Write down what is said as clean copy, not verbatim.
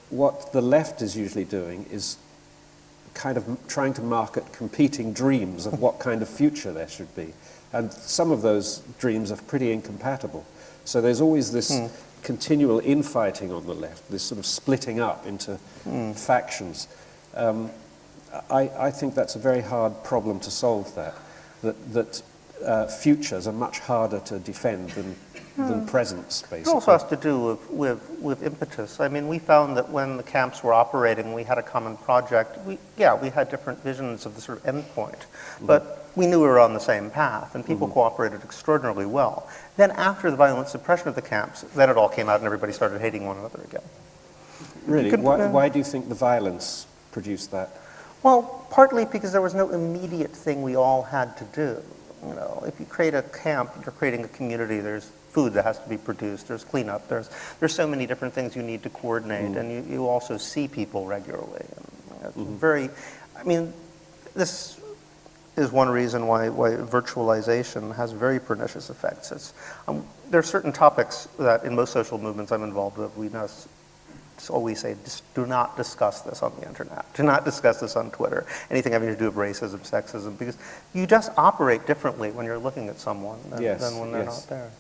what the left is usually doing is kind of trying to market competing dreams of what kind of future there should be. And some of those dreams are pretty incompatible. So there's always this continual infighting on the left, this sort of splitting up into factions. I think that's a very hard problem to solve, that futures are much harder to defend than presents, basically. It also has to do with impetus. I mean, we found that when the camps were operating, we had a common project. We had different visions of the sort of end point, but we knew we were on the same path, and people cooperated extraordinarily well. Then after the violent suppression of the camps, then it all came out and everybody started hating one another again. Really? Why do you think the violence produced that? Well, partly because there was no immediate thing we all had to do. You know, if you create a camp, you're creating a community. There's food that has to be produced. There's cleanup. There's so many different things you need to coordinate, and you also see people regularly. And it's very, I mean, this is one reason why virtualization has very pernicious effects. There are certain topics that in most social movements I'm involved with, we always say, do not discuss this on the internet. Do not discuss this on Twitter. Anything having to do with racism, sexism, because you just operate differently when you're looking at someone than when they're not there.